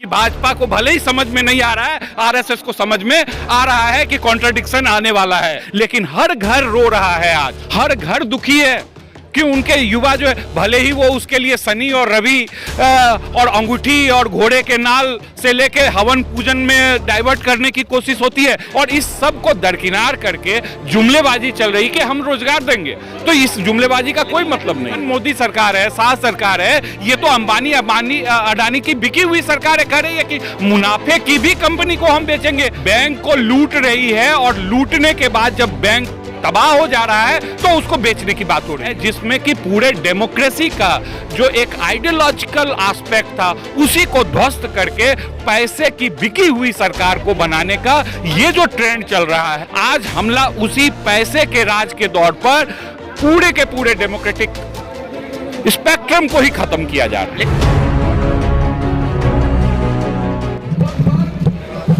कि भाजपा को भले ही समझ में नहीं आ रहा है, आरएसएस को समझ में आ रहा है कि कॉन्ट्रडिक्शन आने वाला है, लेकिन हर घर रो रहा है, आज हर घर दुखी है कि उनके युवा जो है, भले ही वो उसके लिए शनि और रवि और अंगूठी और घोड़े के नाल से लेके हवन पूजन में डाइवर्ट करने की कोशिश होती है, और इस सब को दरकिनार करके जुमलेबाजी चल रही कि हम रोजगार देंगे। तो इस जुमलेबाजी का कोई मतलब नहीं। मोदी सरकार है, सास सरकार है, ये तो अंबानी अडानी की बिकी हुई सरकार है। कह रही है कि मुनाफे की भी कंपनी को हम बेचेंगे। बैंक को लूट रही है, और लूटने के बाद जब बैंक तबाह हो जा रहा है तो उसको बेचने की बात हो रही है, जिसमें कि पूरे डेमोक्रेसी का जो एक आइडियोलॉजिकल एस्पेक्ट था उसी को ध्वस्त करके पैसे की बिकी हुई सरकार को बनाने का ये जो ट्रेंड चल रहा है, आज हमला उसी पैसे के राज के दौर पर पूरे के पूरे डेमोक्रेटिक स्पेक्ट्रम को ही खत्म किया जा रहा है।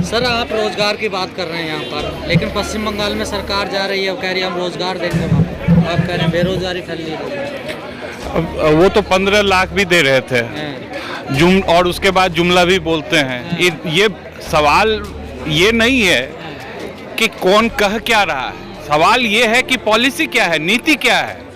सर, आप रोजगार की बात कर रहे हैं यहाँ पर, लेकिन पश्चिम बंगाल में सरकार जा रही है, वो कह रही है हम रोजगार देंगे, आप कह रहे हैं बेरोजगारी फैल रही है। वो तो 15 लाख भी दे रहे थे और उसके बाद जुमला भी बोलते हैं। ये सवाल ये नहीं है कि कौन कह क्या रहा है, सवाल ये है कि पॉलिसी क्या है, नीति क्या है।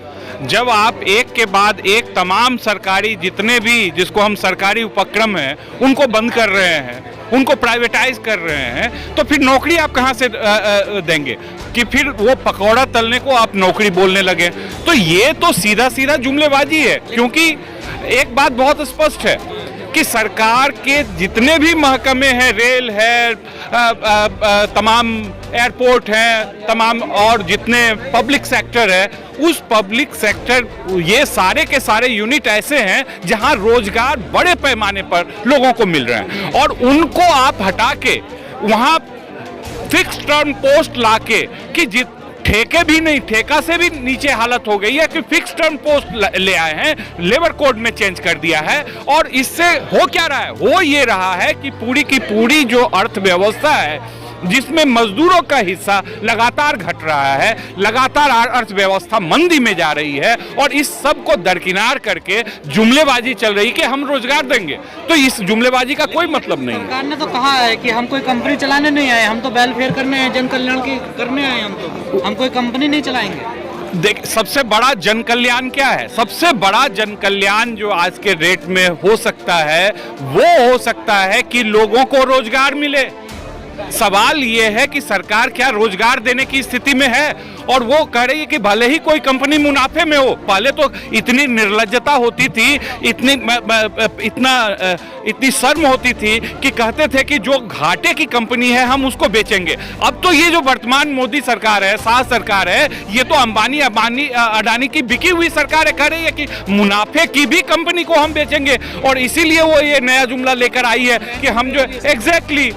जब आप एक के बाद एक तमाम सरकारी जितने भी जिसको हम सरकारी उपक्रम हैं उनको बंद कर रहे हैं, उनको प्राइवेटाइज कर रहे हैं, तो फिर नौकरी आप कहां से देंगे कि फिर वो पकौड़ा तलने को आप नौकरी बोलने लगे। तो ये तो सीधा सीधा जुमलेबाजी है, क्योंकि एक बात बहुत स्पष्ट है कि सरकार के जितने भी महकमे हैं, रेल है, तमाम एयरपोर्ट हैं, तमाम और जितने पब्लिक सेक्टर है, उस पब्लिक सेक्टर ये सारे के सारे यूनिट ऐसे हैं जहां रोजगार बड़े पैमाने पर लोगों को मिल रहे हैं, और उनको आप हटा के वहां फिक्स टर्म पोस्ट लाके कि ठेके भी नहीं, ठेका से भी नीचे हालत हो गई है कि फिक्स टर्म पोस्ट ले आए हैं, लेबर कोड में चेंज कर दिया है। और इससे हो क्या रहा है, हो ये रहा है कि पूरी की पूरी जो अर्थव्यवस्था है जिसमें मजदूरों का हिस्सा लगातार घट रहा है, लगातार अर्थव्यवस्था मंदी में जा रही है, और इस सब को दरकिनार करके जुमलेबाजी चल रही कि हम रोजगार देंगे। तो इस जुमलेबाजी का कोई मतलब नहीं है। सरकार ने तो कहा है कि हम कोई कंपनी चलाने नहीं आए, हम तो वेलफेयर करने आए, जन कल्याण की करने आए, हम कोई कंपनी नहीं चलाएंगे। देख, सबसे बड़ा जन कल्याण क्या है? सबसे बड़ा जन कल्याण जो आज के रेट में हो सकता है वो हो सकता है कि लोगों को रोजगार मिले। सवाल ये है कि सरकार क्या रोजगार देने की स्थिति में है, और वो कह रही है कि भले ही कोई कंपनी मुनाफे में हो। पहले तो इतनी निर्लज्जता होती थी, इतनी शर्म होती थी कि कहते थे कि जो घाटे की कंपनी है हम उसको बेचेंगे। अब तो ये जो वर्तमान मोदी सरकार है, सास सरकार है, ये तो अंबानी अडानी की बिकी हुई सरकार है। कह रही है कि मुनाफे की भी कंपनी को हम बेचेंगे, और इसीलिए वो ये नया जुमला लेकर आई है कि हम जो एग्जैक्टली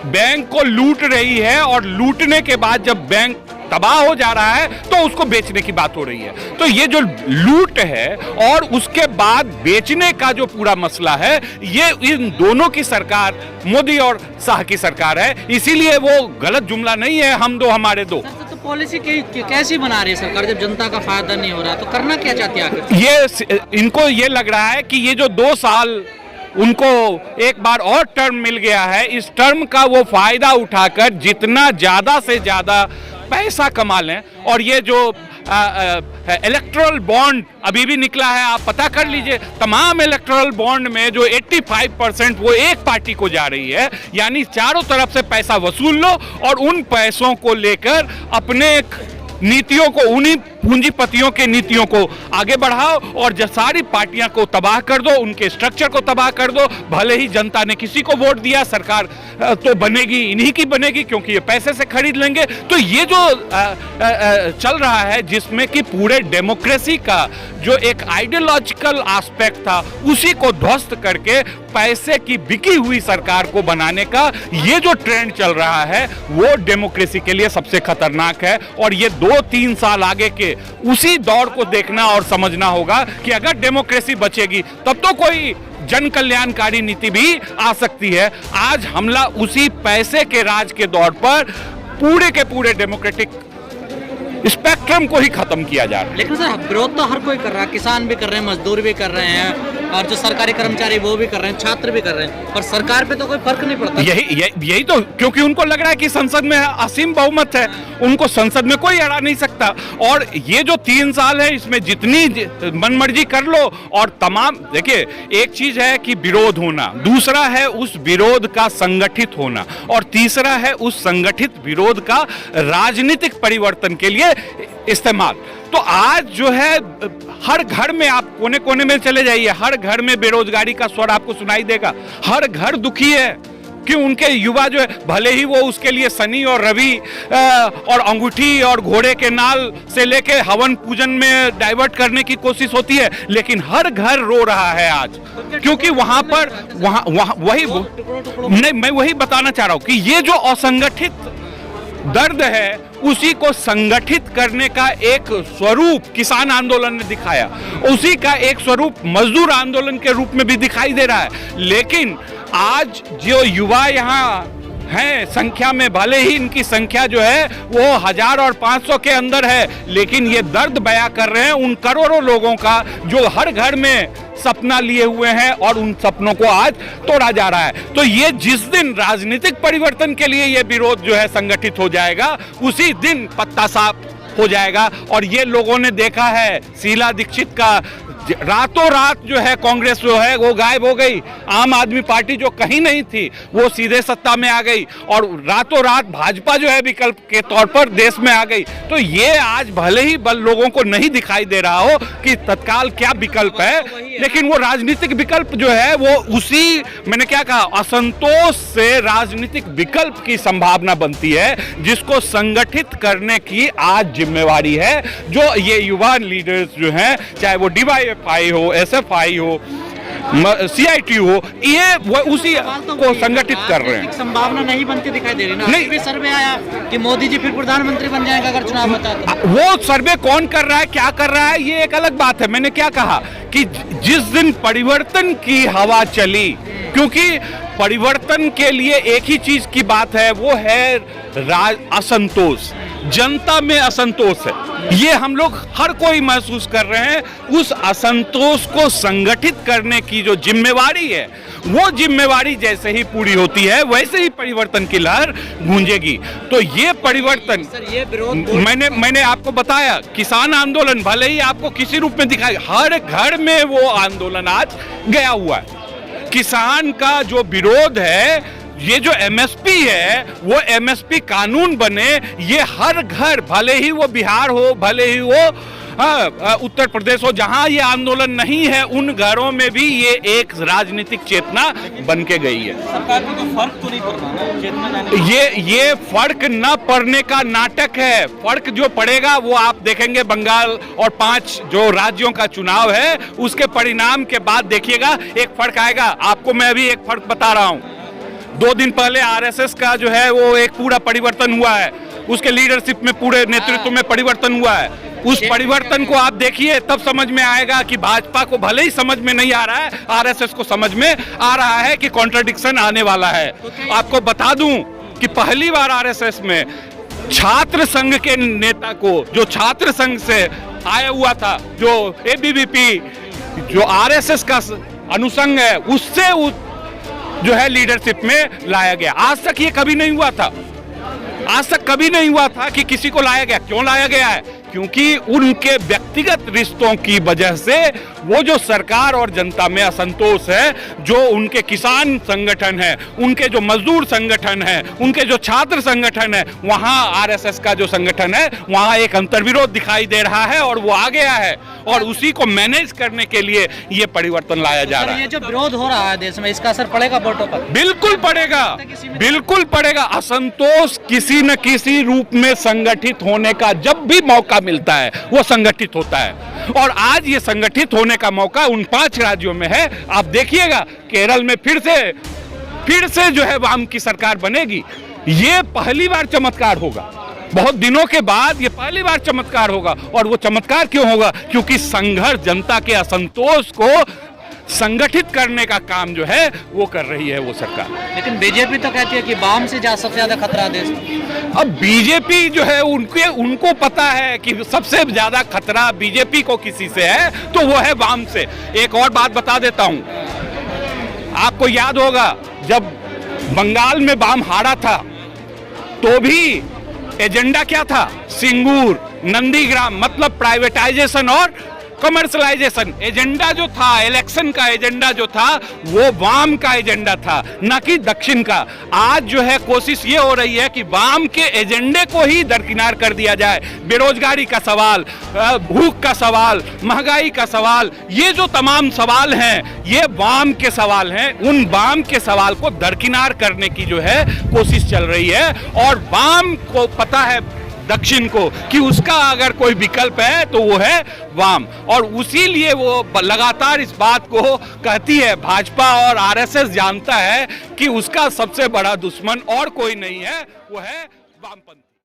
बैंक को लूट रही है, और लूटने के बाद जब बैंक तबाह हो जा रहा है तो उसको बेचने की बात हो रही है। तो ये जो लूट है और उसके बाद बेचने का जो पूरा मसला है, ये इन दोनों की सरकार, मोदी और शाह की सरकार है। इसीलिए वो गलत जुमला नहीं है हम दो हमारे दो। तो पॉलिसी कैसी बना रही है सरकार जब जनता का फायदा नहीं हो रहा, तो करना क्या चाहती है आखिर? ये इनको ये लग रहा है कि ये जो 2 साल उनको एक बार और टर्म मिल गया है, इस टर्म का वो फायदा उठाकर जितना ज्यादा से ज्यादा पैसा कमा लें। और ये जो इलेक्टोरल बॉन्ड अभी भी निकला है, आप पता कर लीजिए, तमाम इलेक्टोरल बॉन्ड में जो 85% वो एक पार्टी को जा रही है, यानी चारों तरफ से पैसा वसूल लो और उन पैसों को लेकर अपने नीतियों को, उन्हीं पूंजीपतियों के नीतियों को आगे बढ़ाओ, और जब सारी पार्टियां को तबाह कर दो, उनके स्ट्रक्चर को तबाह कर दो। भले ही जनता ने किसी को वोट दिया, सरकार तो बनेगी इन्हीं की बनेगी, क्योंकि ये पैसे से खरीद लेंगे। तो ये जो चल रहा है, जिसमें कि पूरे डेमोक्रेसी का जो एक आइडियोलॉजिकल एस्पेक्ट था उसी को ध्वस्त करके पैसे की बिकी हुई सरकार को बनाने का ये जो ट्रेंड चल रहा है, वो डेमोक्रेसी के लिए सबसे खतरनाक है। और ये 2-3 साल आगे के उसी दौर को देखना और समझना होगा कि अगर डेमोक्रेसी बचेगी तब तो कोई जन कल्याणकारी नीति भी आ सकती है। आज हमला उसी पैसे के राज के दौर पर पूरे के पूरे डेमोक्रेटिक स्पेक्ट्रम को ही खत्म किया जा रहा है। लेकिन सर, विरोध तो हर कोई कर रहा है, किसान भी कर रहे हैं, मजदूर भी कर रहे हैं, और जो सरकारी कर्मचारी वो भी कर रहे हैं, छात्र भी कर रहे हैं, पर सरकार पे तो कोई फर्क नहीं पड़ता। यही तो, क्योंकि उनको लग रहा है कि संसद में असीम बहुमत है, उनको संसद में कोई हरा नहीं सकता। और ये जो 3 साल है इसमें जितनी मनमर्जी कर लो, और तमाम, देखिए एक चीज है कि विरोध होना, दूसरा है उस विरोध का संगठित होना, और तीसरा है उस संगठित विरोध का राजनीतिक परिवर्तन के लिए इस्तेमाल। तो आज जो है हर घर में, आप कोने कोने में चले जाइए, हर घर में बेरोजगारी का स्वर आपको सुनाई देगा। हर घर दुखी है कि उनके युवा जो है, भले ही वो उसके लिए शनि और रवि और अंगूठी और घोड़े के नाल से लेके हवन पूजन में डाइवर्ट करने की कोशिश होती है, लेकिन हर घर रो रहा है आज, क्योंकि वहां पर वही नहीं, मैं वही बताना चाह रहा हूं कि ये जो असंगठित दर्द है उसी को संगठित करने का एक स्वरूप किसान आंदोलन ने दिखाया, उसी का एक स्वरूप मजदूर आंदोलन के रूप में भी दिखाई दे रहा है। लेकिन आज जो युवा यहाँ हैं संख्या में, भले ही इनकी संख्या जो है वो 1000 और 500 के अंदर है, लेकिन ये दर्द बयां कर रहे हैं उन करोड़ों लोगों का जो हर घर में सपना लिए हुए हैं और उन सपनों को आज तोड़ा जा रहा है। तो ये जिस दिन राजनीतिक परिवर्तन के लिए ये विरोध जो है संगठित हो जाएगा, उसी दिन पत्ता साफ हो जाएगा। और ये लोगों ने देखा है, शीला दीक्षित का रातों रात जो है कांग्रेस जो है वो गायब हो गई, आम आदमी पार्टी जो कहीं नहीं थी वो सीधे सत्ता में आ गई, और रातों रात भाजपा जो है विकल्प के तौर पर देश में आ गई। तो ये आज भले ही लोगों को नहीं दिखाई दे रहा हो कि तत्काल क्या विकल्प है, लेकिन वो राजनीतिक विकल्प जो है वो उसी, मैंने क्या कहा, असंतोष से राजनीतिक विकल्प की संभावना बनती है, जिसको संगठित करने की आज जिम्मेवारी है जो ये युवा लीडर्स जो हैं, चाहे वो DYFI हो, SFI हो, CIT हो, ये वो उसी को संगठित कर रहे हैं। संभावना नहीं बनती दिखाई दे रही ना। नहीं, भी सर्वे आया कि मोदी जी फिर प्रधानमंत्री बन जाएंगे अगर चुनाव होता तो। वो सर्वे कौन कर रहा है, क्या कर रहा है, ये एक अलग बात है। मैंने क्या कहा कि जिस दिन परिवर्तन की हवा चली, क्योंकि परिवर्तन के लिए एक ही चीज की बात है, वो है असंतोष, जनता में असंतोष है, ये हम लोग हर कोई महसूस कर रहे हैं। उस असंतोष को संगठित करने की जो जिम्मेवारी है, वो जिम्मेवारी जैसे ही पूरी होती है वैसे ही परिवर्तन की लहर गूंजेगी। तो ये परिवर्तन, ये विरोध, मैंने आपको बताया, किसान आंदोलन भले ही आपको किसी रूप में दिखाए, हर घर में वो आंदोलन आज गया हुआ है। किसान का जो विरोध है, ये जो MSP है, वो MSP कानून बने, ये हर घर, भले ही वो बिहार हो, भले ही वो उत्तर प्रदेश हो, जहां ये आंदोलन नहीं है, उन घरों में भी ये एक राजनीतिक चेतना बन के गई है। सरकार को तो फर्क तो नहीं पड़ना ना, चेतना जाने। ये फर्क न पड़ने का नाटक है। फर्क जो पड़ेगा वो आप देखेंगे बंगाल और 5 जो राज्यों का चुनाव है उसके परिणाम के बाद देखिएगा एक फर्क आएगा। आपको मैं अभी एक फर्क बता रहा हूँ। 2 दिन पहले RSS का जो है वो एक पूरा परिवर्तन हुआ है, उसके लीडरशिप में, पूरे नेतृत्व में परिवर्तन हुआ है। उस परिवर्तन को आप देखिए, तब समझ में आएगा कि भाजपा को भले ही समझ में नहीं आ रहा है, RSS को समझ में आ रहा है कि कॉन्ट्रडिक्शन आने वाला है। आपको बता दूं कि पहली बार RSS में छात्र संघ के नेता को, जो छात्र संघ से आया हुआ था, जो ABVP, जो RSS का अनुसंग है, उससे जो है लीडरशिप में लाया गया। आज तक ये कभी नहीं हुआ था, आज तक कभी नहीं हुआ था कि किसी को लाया गया। क्यों लाया गया है? क्योंकि उनके व्यक्तिगत रिश्तों की वजह से वो जो सरकार और जनता में असंतोष है, जो उनके किसान संगठन है, उनके जो मजदूर संगठन है, उनके जो छात्र संगठन है, वहां RSS का जो संगठन है वहां एक अंतर्विरोध दिखाई दे रहा है और वो आ गया है, और उसी को मैनेज करने के लिए ये परिवर्तन लाया जा रहा है। ये जो विरोध हो रहा है देश में, इसका असर पड़ेगा वोटों पर? बिल्कुल पड़ेगा, बिल्कुल पड़ेगा। असंतोष किसी न किसी रूप में संगठित होने का जब भी मौका मिलता है वो संगठित होता है, और आज ये संगठित होने का मौका उन 5 राज्यों में है। आप देखिएगा केरल में फिर से जो है वाम की सरकार बनेगी। ये पहली बार चमत्कार होगा, बहुत दिनों के बाद ये पहली बार चमत्कार होगा। और वो चमत्कार क्यों होगा? क्योंकि संघर्ष, जनता के असंतोष को संगठित करने का काम जो है वो कर रही है वो सरकार। लेकिन बीजेपी तो कहती है कि वाम से सबसे ज्यादा खतरा देश को। अब बीजेपी जो है उनको पता है कि सबसे ज्यादा खतरा बीजेपी को किसी से है तो वो है वाम से। एक और बात बता देता हूं, आपको याद होगा जब बंगाल में वाम हारा था तो भी एजेंडा क्या था? सिंगूर, नंदीग्राम, मतलब प्राइवेटाइजेशन और कमर्शलाइजेशन। एजेंडा जो था, इलेक्शन का एजेंडा जो था वो वाम का एजेंडा था, ना कि दक्षिण का। आज जो है कोशिश ये हो रही है कि वाम के एजेंडे को ही दरकिनार कर दिया जाए। बेरोजगारी का सवाल, भूख का सवाल, महंगाई का सवाल, ये जो तमाम सवाल हैं ये वाम के सवाल हैं। उन वाम के सवाल को दरकिनार करने की जो है कोशिश चल रही है और वाम को पता है दक्षिण को कि उसका अगर कोई विकल्प है तो वो है वाम, और उसी लिए वो लगातार इस बात को कहती है। भाजपा और आरएसएस जानता है कि उसका सबसे बड़ा दुश्मन और कोई नहीं है, वो है वामपंथी।